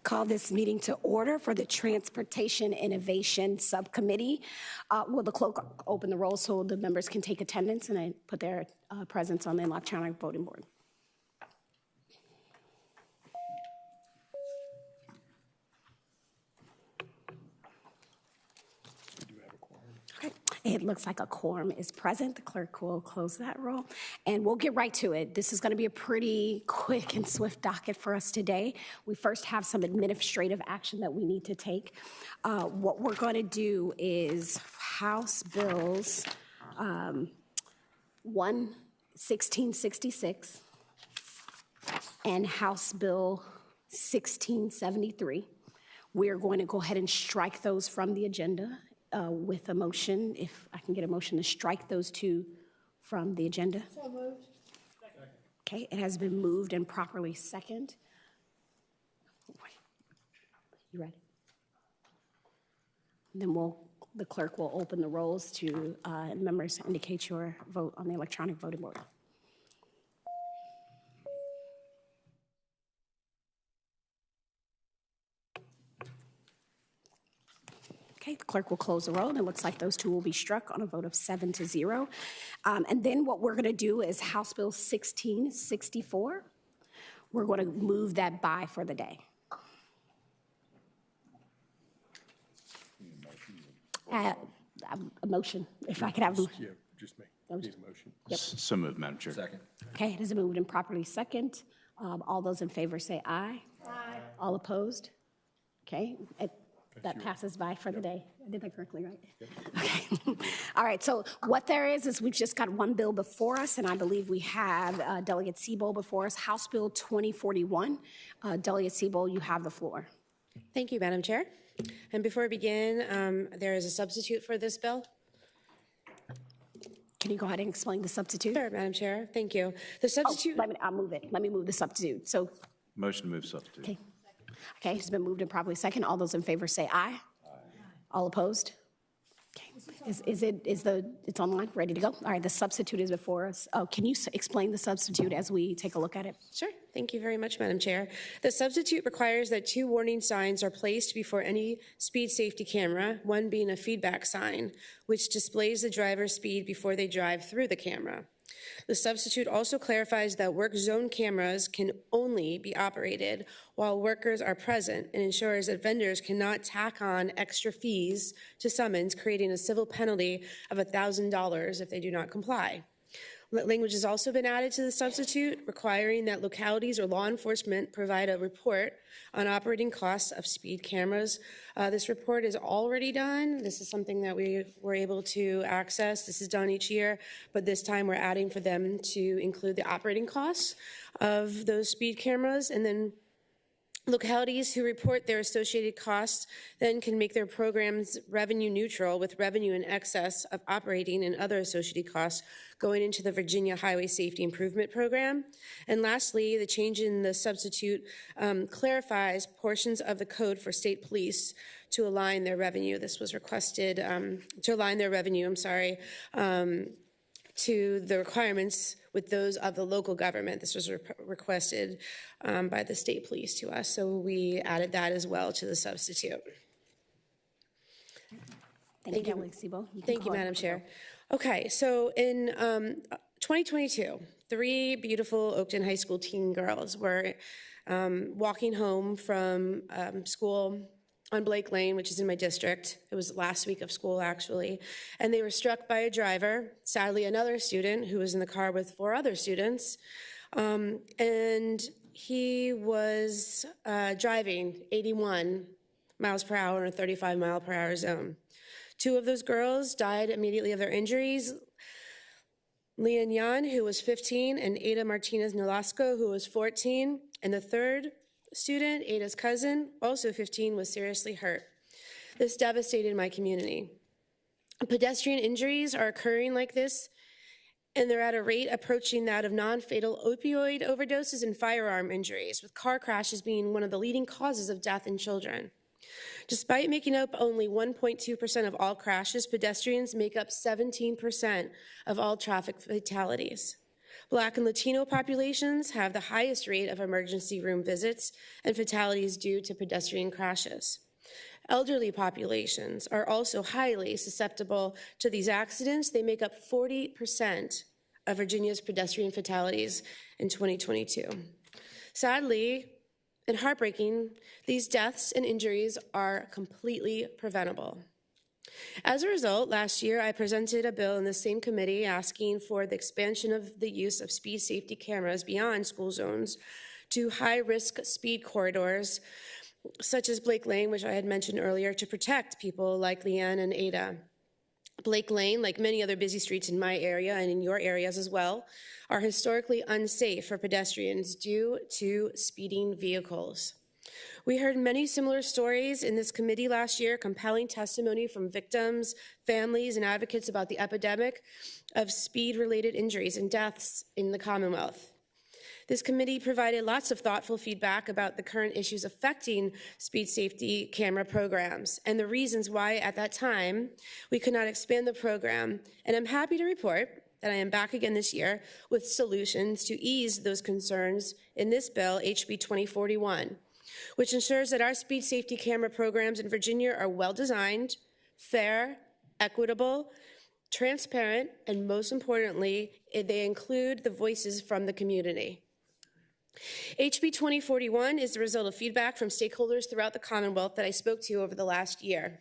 Call this meeting to order for the Transportation Innovation Subcommittee. Will the clerk open the roll so the members can take attendance and I put their presence on the electronic voting board? Okay. It looks like a quorum is present. The clerk will close that roll, and we'll get right to it. This is going to be a pretty quick and swift docket for us today. We first have some administrative action that we need to take. What we're going to do is House Bills 1666 and House Bill 1673. We're going to go ahead and strike those from the agenda. With a motion, if I can get a motion to strike those two from the agenda. So moved. Okay, it has been moved and properly second. You ready? Then the clerk will open the rolls to members indicate your vote on the electronic voting board. Okay, the clerk will close the roll, and it looks like those two will be struck on a vote of 7-0. And then what we're going to do is House Bill 1664. We're going to move that by for the day. A motion, if I could have. Yeah, just me. Need a motion. Yep. So moved, Madam Chair. Second. Okay, it has been moved and properly second. All those in favor say aye. Aye. All opposed? Okay. That passes by for the day. I did that correctly, right? Yep. Okay. All right, so what there is we've just got one bill before us, and I believe we have Delegate Siebel before us, House Bill 2041. Delegate Siebel, you have the floor. Thank you, Madam Chair. And before we begin, there is a substitute for this bill. Can you go ahead and explain the substitute? Sure, Madam Chair. Thank you. The substitute. I'll move it. Let me move the substitute. So. Motion to move substitute. Okay. Okay, it's been moved and properly second. All those in favor say aye. Aye. All opposed? Okay. It's online, ready to go? All right, the substitute is before us. Oh, can you explain the substitute as we take a look at it? Sure. Thank you very much, Madam Chair. The substitute requires that 2 warning signs are placed before any speed safety camera, one being a feedback sign, which displays the driver's speed before they drive through the camera. The substitute also clarifies that work zone cameras can only be operated while workers are present and ensures that vendors cannot tack on extra fees to summons, creating a civil penalty of $1,000 if they do not comply. Language has also been added to the substitute, requiring that localities or law enforcement provide a report on operating costs of speed cameras. This report is already done. This is something that we were able to access. This is done each year, but this time we're adding for them to include the operating costs of those speed cameras, and then localities who report their associated costs then can make their programs revenue neutral, with revenue in excess of operating and other associated costs going into the Virginia Highway Safety Improvement Program. And lastly, the change in the substitute clarifies portions of the code for state police to align their revenue. This was requested to align their revenue, to the requirements with those of the local government. This was requested by the state police to us, so we added that as well to the substitute. Thank you, Siebel. Thank you, Madam Chair. Okay, so in 2022, 3 beautiful Oakton High School teen girls were walking home from school on Blake Lane, which is in my district. It was last week of school, actually. And they were struck by a driver, sadly another student who was in the car with 4 other students. And he was driving 81 miles per hour in a 35-mile-per-hour zone. 2 of those girls died immediately of their injuries. Leon Yan, who was 15, and Ada Martinez Nolasco, who was 14. And the third student, Ada's cousin, also 15, was seriously hurt. This devastated my community. Pedestrian injuries are occurring like this, and they're at a rate approaching that of non-fatal opioid overdoses and firearm injuries, with car crashes being one of the leading causes of death in children. Despite making up only 1.2% of all crashes, pedestrians make up 17% of all traffic fatalities. Black and Latino populations have the highest rate of emergency room visits and fatalities due to pedestrian crashes. Elderly populations are also highly susceptible to these accidents. They make up 40% of Virginia's pedestrian fatalities in 2022. Sadly and heartbreaking, these deaths and injuries are completely preventable. As a result, last year I presented a bill in the same committee asking for the expansion of the use of speed safety cameras beyond school zones to high-risk speed corridors, such as Blake Lane, which I had mentioned earlier, to protect people like Leanne and Ada. Blake Lane, like many other busy streets in my area and in your areas as well, are historically unsafe for pedestrians due to speeding vehicles. We heard many similar stories in this committee last year, compelling testimony from victims, families, and advocates about the epidemic of speed-related injuries and deaths in the Commonwealth. This committee provided lots of thoughtful feedback about the current issues affecting speed safety camera programs and the reasons why at that time we could not expand the program. And I'm happy to report that I am back again this year with solutions to ease those concerns in this bill, HB 2041, which ensures that our speed safety camera programs in Virginia are well-designed, fair, equitable, transparent, and most importantly, they include the voices from the community. HB 2041 is the result of feedback from stakeholders throughout the Commonwealth that I spoke to over the last year.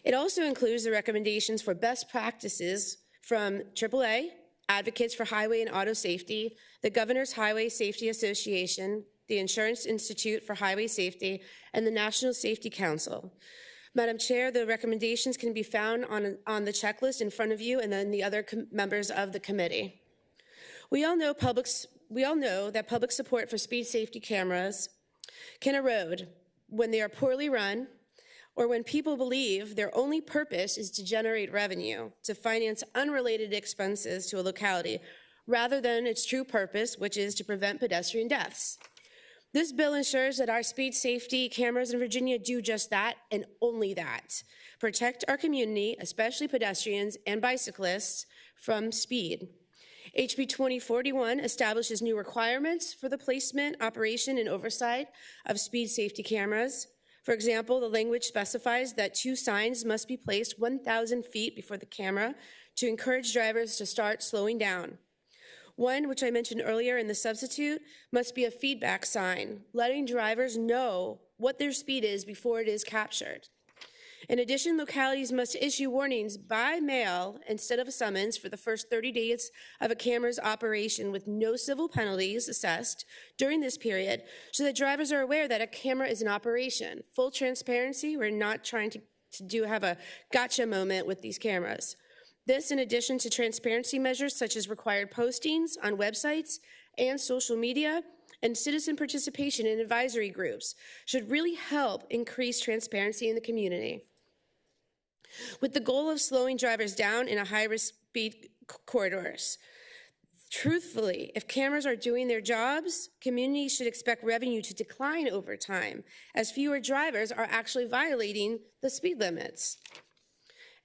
It also includes the recommendations for best practices from AAA, Advocates for Highway and Auto Safety, the Governor's Highway Safety Association, the Insurance Institute for Highway Safety, and the National Safety Council. Madam Chair, the recommendations can be found on the checklist in front of you and then the other members of the committee. We all know that public support for speed safety cameras can erode when they are poorly run or when people believe their only purpose is to generate revenue to finance unrelated expenses to a locality rather than its true purpose, which is to prevent pedestrian deaths. This bill ensures that our speed safety cameras in Virginia do just that and only that. Protect our community, especially pedestrians and bicyclists, from speed. HB 2041 establishes new requirements for the placement, operation, and oversight of speed safety cameras. For example, the language specifies that 2 signs must be placed 1,000 feet before the camera to encourage drivers to start slowing down. One, which I mentioned earlier in the substitute, must be a feedback sign, letting drivers know what their speed is before it is captured. In addition, localities must issue warnings by mail instead of a summons for the first 30 days of a camera's operation with no civil penalties assessed during this period so that drivers are aware that a camera is in operation. Full transparency, we're not trying to have a gotcha moment with these cameras. This, in addition to transparency measures such as required postings on websites and social media, and citizen participation in advisory groups, should really help increase transparency in the community. With the goal of slowing drivers down in a high-risk speed corridors. Truthfully, if cameras are doing their jobs, communities should expect revenue to decline over time, as fewer drivers are actually violating the speed limits.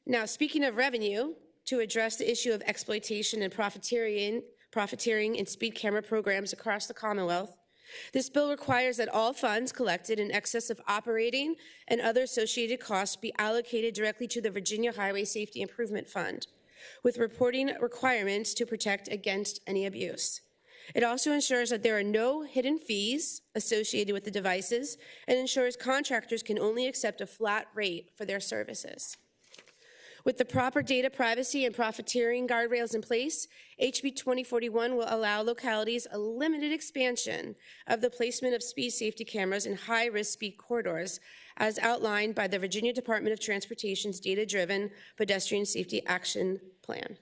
Now, speaking of revenue, to address the issue of exploitation and profiteering in speed camera programs across the Commonwealth, this bill requires that all funds collected in excess of operating and other associated costs be allocated directly to the Virginia Highway Safety Improvement Fund, with reporting requirements to protect against any abuse. It also ensures that there are no hidden fees associated with the devices and ensures contractors can only accept a flat rate for their services. With the proper data privacy and profiteering guardrails in place, HB 2041 will allow localities a limited expansion of the placement of speed safety cameras in high-risk speed corridors, as outlined by the Virginia Department of Transportation's Data-Driven Pedestrian Safety Action Plan.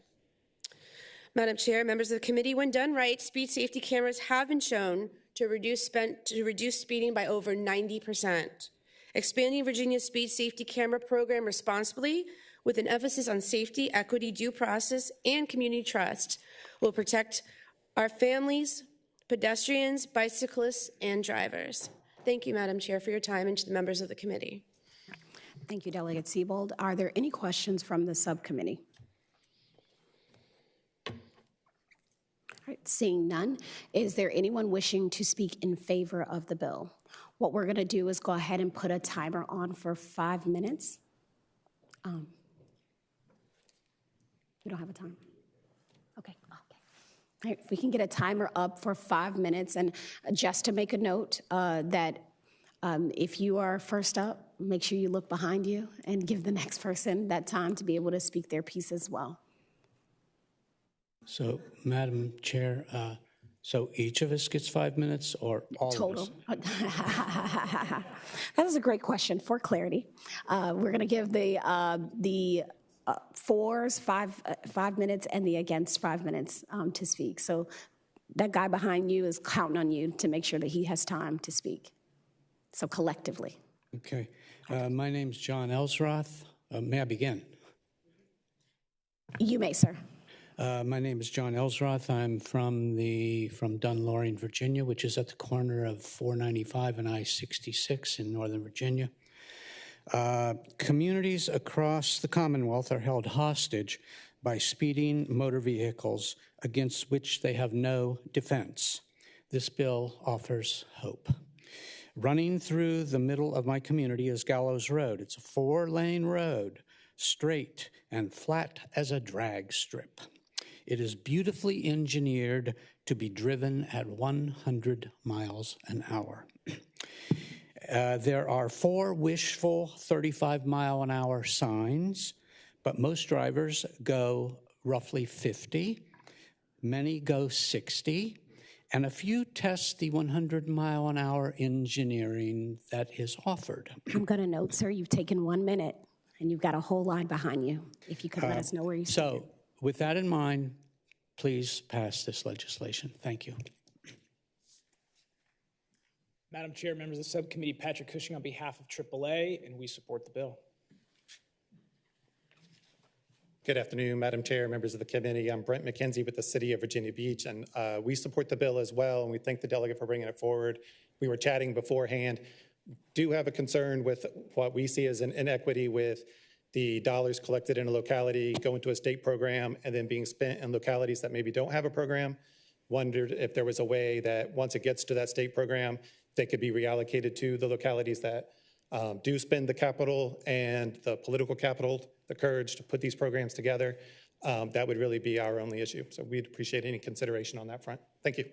Madam Chair, members of the committee, when done right, speed safety cameras have been shown to reduce speeding by over 90%. Expanding Virginia's speed safety camera program responsibly with an emphasis on safety, equity, due process, and community trust will protect our families, pedestrians, bicyclists, and drivers. Thank you, Madam Chair, for your time, and to the members of the committee. Thank you, Delegate Siebold. Are there any questions from the subcommittee? Seeing none, is there anyone wishing to speak in favor of the bill? What we're going to do is go ahead and put a timer on for 5 minutes. We don't have a timer. Okay. All right, if we can get a timer up for 5 minutes, and just to make a note that if you are first up, make sure you look behind you and give the next person that time to be able to speak their piece as well. So, Madam Chair, so each of us gets 5 minutes or all Total. of us? That is a great question for clarity. We're going to give the fours 5 minutes and the against 5 minutes to speak. So that guy behind you is counting on you to make sure that he has time to speak. So collectively. Okay. My name's John Elsroth. May I begin? You may, sir. My name is John Elsroth. I'm from Dunloring, Virginia, which is at the corner of 495 and I-66 in Northern Virginia. Communities across the Commonwealth are held hostage by speeding motor vehicles against which they have no defense. This bill offers hope. Running through the middle of my community is Gallows Road. It's a 4-lane road, straight and flat as a drag strip. It is beautifully engineered to be driven at 100 miles an hour. There are 4 wishful 35-mile-an-hour signs, but most drivers go roughly 50. Many go 60, and a few test the 100-mile-an-hour engineering that is offered. I'm going to note, sir, you've taken 1 minute, and you've got a whole line behind you. If you could let us know where you stand. So, with that in mind, please pass this legislation. Thank you. Madam Chair, members of the subcommittee, Patrick Cushing on behalf of AAA, and we support the bill. Good afternoon, Madam Chair, members of the committee. I'm Brent McKenzie with the City of Virginia Beach, and we support the bill as well, and we thank the delegate for bringing it forward. We were chatting beforehand. Do have a concern with what we see as an inequity with the dollars collected in a locality going to a state program and then being spent in localities that maybe don't have a program. Wondered if there was a way that once it gets to that state program, they could be reallocated to the localities that do spend the capital and the political capital, the courage to put these programs together. That would really be our only issue. So we'd appreciate any consideration on that front. Thank you.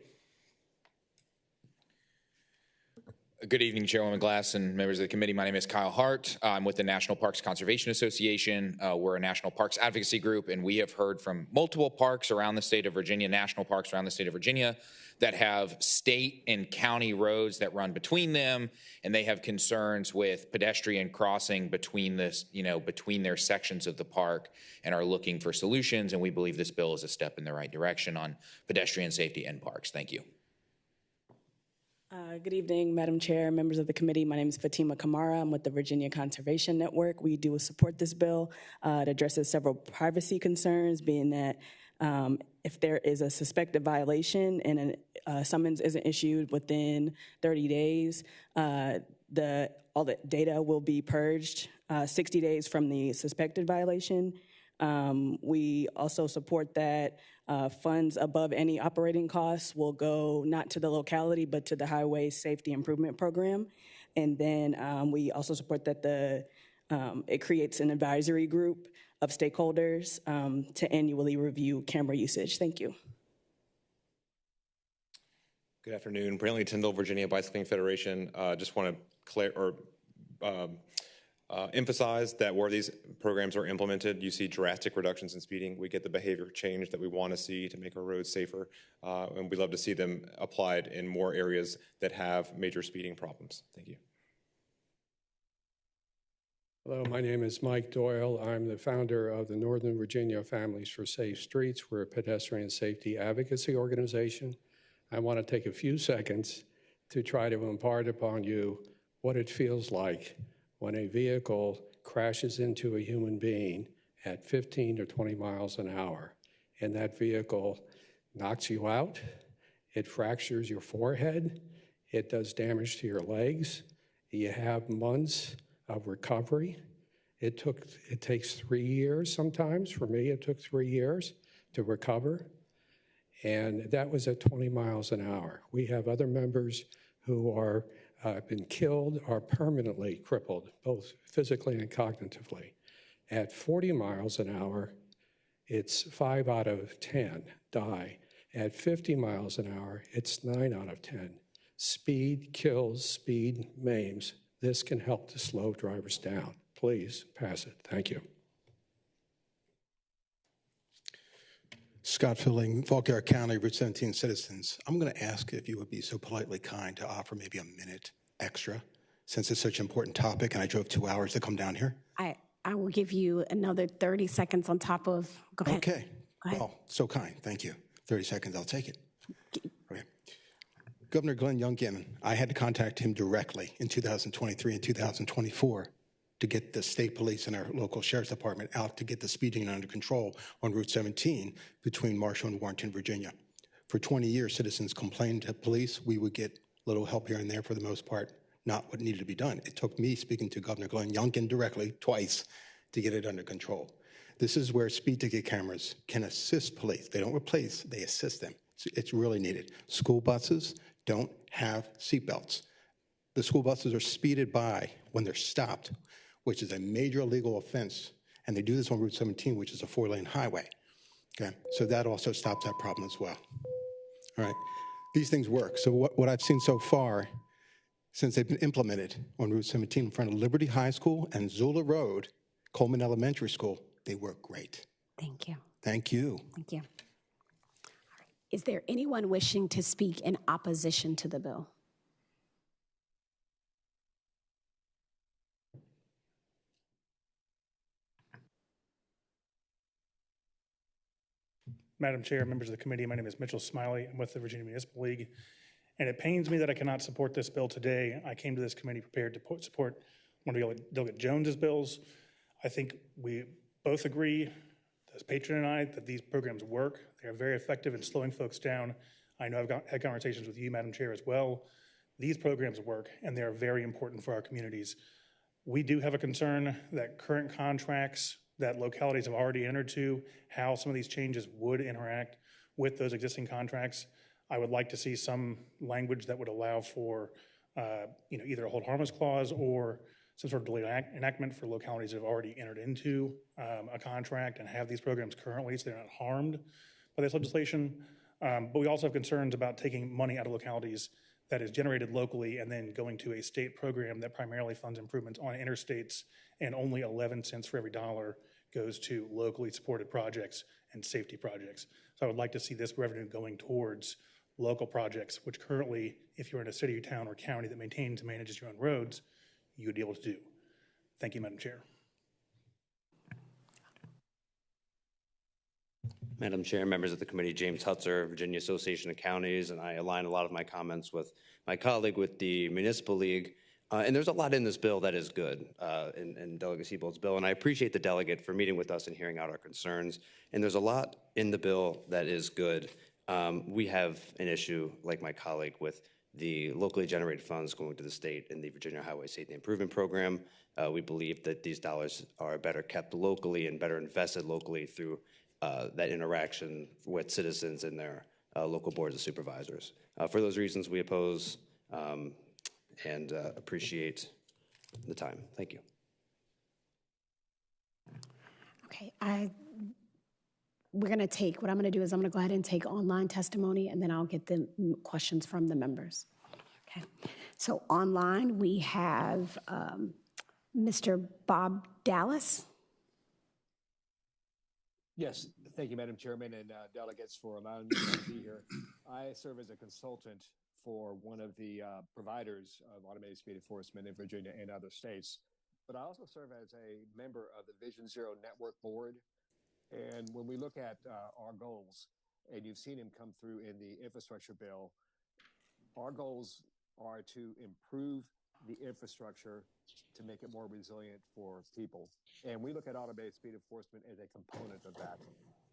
Good evening, Chairwoman Glass and members of the committee. My name is Kyle Hart. I'm with the National Parks Conservation Association. We're a national parks advocacy group, and we have heard from multiple parks around the state of Virginia, national parks around the state of Virginia, that have state and county roads that run between them, and they have concerns with pedestrian crossing between this, between their sections of the park, and are looking for solutions. And we believe this bill is a step in the right direction on pedestrian safety in parks. Thank you. Good evening, Madam Chair, members of the committee. My name is Fatima Kamara. I'm with the Virginia Conservation Network. We do support this bill. It addresses several privacy concerns, being that if there is a suspected violation and a summons isn't issued within 30 days, all the data will be purged 60 days from the suspected violation. We also support that funds above any operating costs will go not to the locality, but to the Highway Safety Improvement Program. And then we also support that it creates an advisory group of stakeholders to annually review camera usage. Thank you. Good afternoon. Brantley Tyndall, Virginia Bicycling Federation. Just want to emphasize that where these programs are implemented, you see drastic reductions in speeding. We get the behavior change that we want to see to make our roads safer, and we'd love to see them applied in more areas that have major speeding problems. Thank you. Hello, my name is Mike Doyle. I'm the founder of the Northern Virginia Families for Safe Streets. We're a pedestrian safety advocacy organization. I want to take a few seconds to try to impart upon you what it feels like when a vehicle crashes into a human being at 15 or 20 miles an hour, and that vehicle knocks you out, it fractures your forehead, it does damage to your legs, you have months of recovery. It takes 3 years sometimes. For me, it took 3 years to recover. and that was at 20 miles an hour. We have other members who are been killed or permanently crippled, both physically and cognitively. At 40 miles an hour, it's 5 out of 10 die. At 50 miles an hour, it's 9 out of 10. Speed kills, speed maims. This can help to slow drivers down. Please pass it. Thank you. Scott Filling, Fauquier County, Route 17 citizens. I'm going to ask if you would be so politely kind to offer maybe a minute extra, since it's such an important topic and I drove 2 hours to come down here. I will give you another 30 seconds on top of, go ahead. Okay. Go ahead. Well, so kind. Thank you. 30 seconds, I'll take it. Okay. Governor Glenn Youngkin, I had to contact him directly in 2023 and 2024 to get the state police and our local sheriff's department out to get the speeding under control on Route 17 between Marshall and Warrenton, Virginia. For 20 years, citizens complained to police. We would get little help here and there, for the most part, not what needed to be done. It took me speaking to Governor Glenn Youngkin directly twice to get it under control. This is where speed ticket cameras can assist police. They don't replace, they assist them. It's really needed. School buses don't have seatbelts. The school buses are speeded by when they're stopped, which is a major illegal offense, and they do this on Route 17, which is a 4-lane highway. Okay, so that also stops that problem as well. All right, these things work. So what I've seen so far, since they've been implemented on Route 17 in front of Liberty High School and Zula Road, Coleman Elementary School, they work great. Thank you. Thank you. Thank you. All right. Is there anyone wishing to speak in opposition to the bill? Madam Chair, members of the committee, my name is Mitchell Smiley. I'm with the Virginia Municipal League, and it pains me that I cannot support this bill today. I came to this committee prepared to support one of Delegate Jones's bills. I think we both agree, as patron and I, that these programs work. They are very effective in slowing folks down. I know I've had conversations with you, Madam Chair, as well. These programs work, and they are very important for our communities. We do have a concern that current contracts that localities have already entered to, how some of these changes would interact with those existing contracts. I would like to see some language that would allow for either a hold harmless clause or some sort of delayed enactment for localities that have already entered into a contract and have these programs currently, so they're not harmed by this legislation. But we also have concerns about taking money out of localities that is generated locally and then going to a state program that primarily funds improvements on interstates, and only 11 cents for every dollar goes to locally supported projects and safety projects. So I would like to see this revenue going towards local projects, which currently, if you're in a city, town, or county that maintains and manages your own roads, you would be able to do. Thank you, Madam Chair. Madam Chair, members of the committee, James Hutzer, Virginia Association of Counties, and I align a lot of my comments with my colleague with the Municipal League. And there's a lot in this bill that is good, in Delegate Siebold's bill, and I appreciate the delegate for meeting with us and hearing out our concerns. And there's a lot in the bill that is good. We have an issue, like my colleague, with the locally generated funds going to the state in the Virginia Highway Safety Improvement Program. We believe that these dollars are better kept locally and better invested locally through that interaction with citizens and their local boards of supervisors. For those reasons, we oppose and appreciate the time. Thank you. Okay, we're going to take, what I'm going to do is I'm going to go ahead and take online testimony, and then I'll get the questions from the members. Okay, so online we have Mr. Bob Dallas. Yes, thank you, Madam Chairman and delegates, for allowing me to be here. I serve as a consultant for one of the providers of automated speed enforcement in Virginia and other states, but I also serve as a member of the Vision Zero Network Board. And when we look at our goals, and you've seen them come through in the infrastructure bill, our goals are to improve the infrastructure to make it more resilient for people. And we look at automated speed enforcement as a component of that.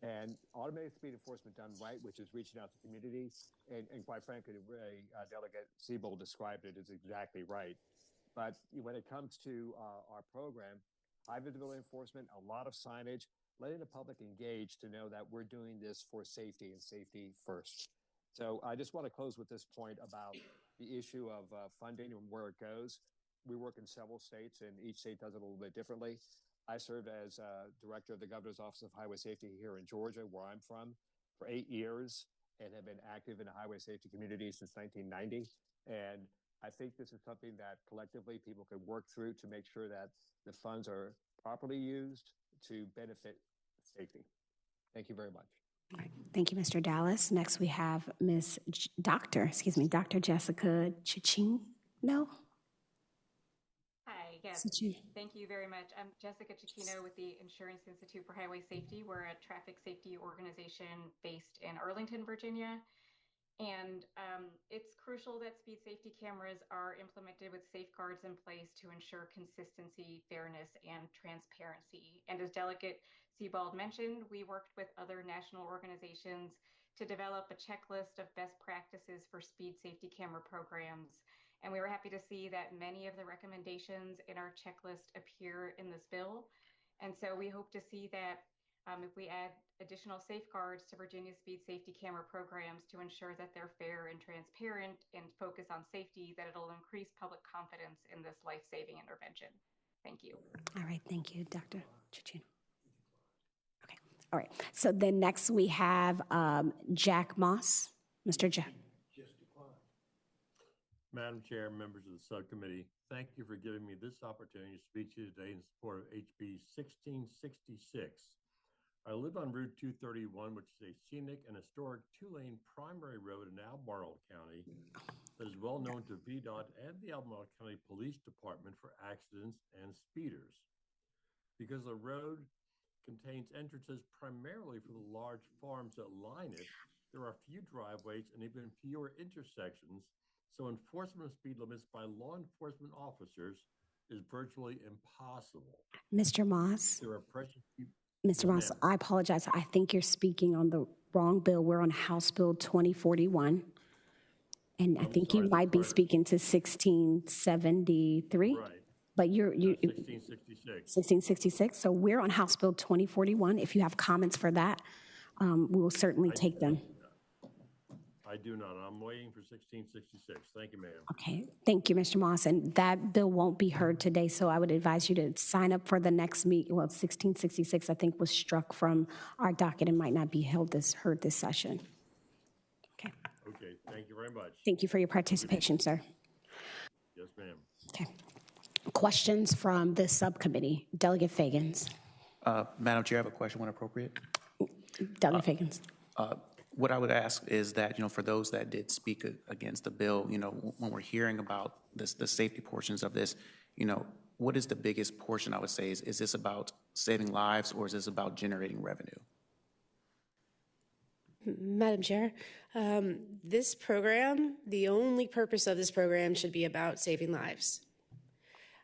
And automated speed enforcement done right, which is reaching out to community, and quite frankly, the way Delegate Siebold described it is exactly right. But when it comes to our program, high visibility enforcement, a lot of signage, letting the public engage to know that we're doing this for safety and safety first. So I just want to close with this point about the issue of funding and where it goes. We work in several states, and each state does it a little bit differently. I served as director of the Governor's Office of Highway Safety here in Georgia, where I'm from, for 8 years, and have been active in the highway safety community since 1990. And I think this is something that collectively people can work through to make sure that the funds are properly used to benefit safety. Thank you very much. All right. Thank you, Mr. Dallas. Next, we have Dr. Jessica Cicchino. Hi, yes, thank you very much. I'm Jessica Cicchino with the Insurance Institute for Highway Safety. We're a traffic safety organization based in Arlington, Virginia. And it's crucial that speed safety cameras are implemented with safeguards in place to ensure consistency, fairness, and transparency. And as Delegate Sebald mentioned, we worked with other national organizations to develop a checklist of best practices for speed safety camera programs. And we were happy to see that many of the recommendations in our checklist appear in this bill. And so we hope to see that if we add additional safeguards to Virginia's speed safety camera programs to ensure that they're fair and transparent and focus on safety, that it'll increase public confidence in this life-saving intervention. Thank you. All right, thank you, Dr. Cicchino. Okay, all right. So then next we have Jack Moss. Mr. Jack. Madam Chair, members of the subcommittee, thank you for giving me this opportunity to speak to you today in support of HB 1666. I live on Route 231, which is a scenic and historic two-lane primary road in Albemarle County that is well known to VDOT and the Albemarle County Police Department for accidents and speeders. Because the road contains entrances primarily for the large farms that line it, there are few driveways and even fewer intersections, so enforcement of speed limits by law enforcement officers is virtually impossible. Mr. Moss. There are precious people. Mr. Moss, I apologize. I think you're speaking on the wrong bill. We're on House Bill 2041. And I think you might be speaking to 1673. Right. But you're 1666. 1666. So we're on House Bill 2041. If you have comments for that, we will certainly take them. I do not. I'm waiting for 1666. Thank you, ma'am. Okay. Thank you, Mr. Moss. And that bill won't be heard today, so I would advise you to sign up for the next meeting. Well, 1666, I think, was struck from our docket and might not be heard this session. Okay. Okay. Thank you very much. Thank you for your participation, sir. Yes, ma'am. Okay. Questions from the subcommittee? Delegate Fagans. Madam Chair, I have a question when appropriate. Delegate Fagans. What I would ask is that, for those that did speak against the bill, when we're hearing about this, the safety portions of this, what is the biggest portion, I would say, is this about saving lives or is this about generating revenue? Madam Chair, this program, the only purpose of this program should be about saving lives.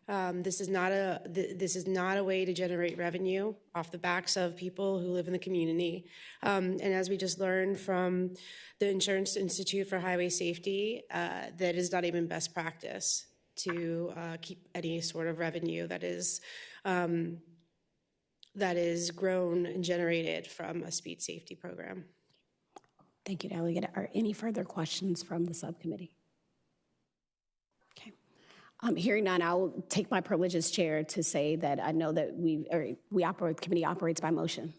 This is not a way to generate revenue off the backs of people who live in the community. And as we just learned from the Insurance Institute for Highway Safety, that is not even best practice to keep any sort of revenue that is grown and generated from a speed safety program. Thank you, Delegate. Are any further questions from the subcommittee? Hearing none, I will take my privilege as chair to say that I know that the committee operates by motion.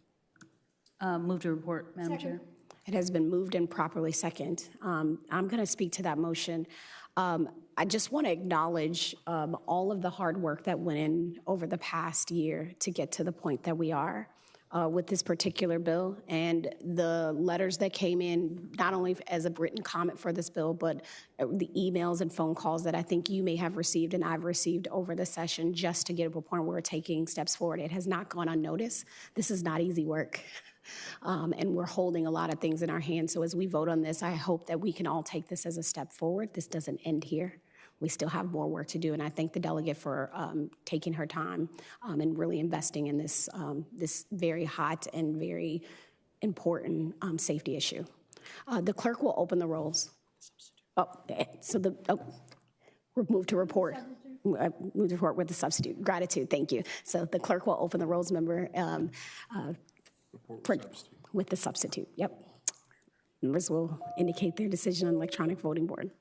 Move to report, Madam Chair. It has been moved and properly second. I'm going to speak to that motion. I just want to acknowledge all of the hard work that went in over the past year to get to the point that we are with this particular bill, and the letters that came in, not only as a written comment for this bill, but the emails and phone calls that I think you may have received and I've received over the session just to get to a point where we're taking steps forward. It has not gone unnoticed. This is not easy work. And we're holding a lot of things in our hands. So as we vote on this, I hope that we can all take this as a step forward. This doesn't end here. We still have more work to do, and I thank the delegate for taking her time and really investing in this this very hot and very important safety issue. The clerk will open the rolls. We'll move to report. move the report with the substitute. Gratitude, thank you. So the clerk will open the rolls, member, with the substitute. Yep. Members will indicate their decision on electronic voting board.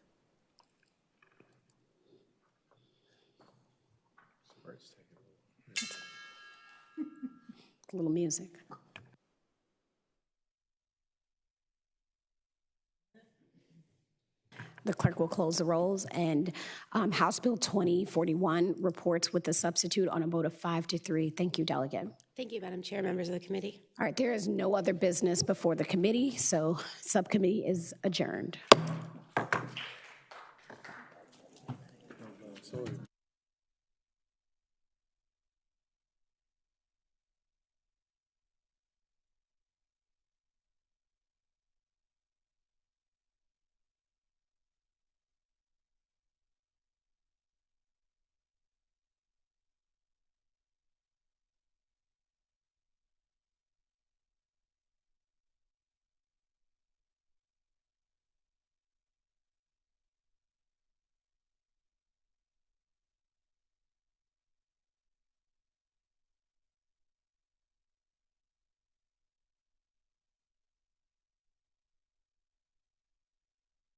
A little music. The clerk will close the rolls, and House Bill 2041 reports with the substitute on a vote of 5-3. Thank you, Delegate. Thank you, Madam Chair, members of the committee. All right, there is no other business before the committee, so subcommittee is adjourned.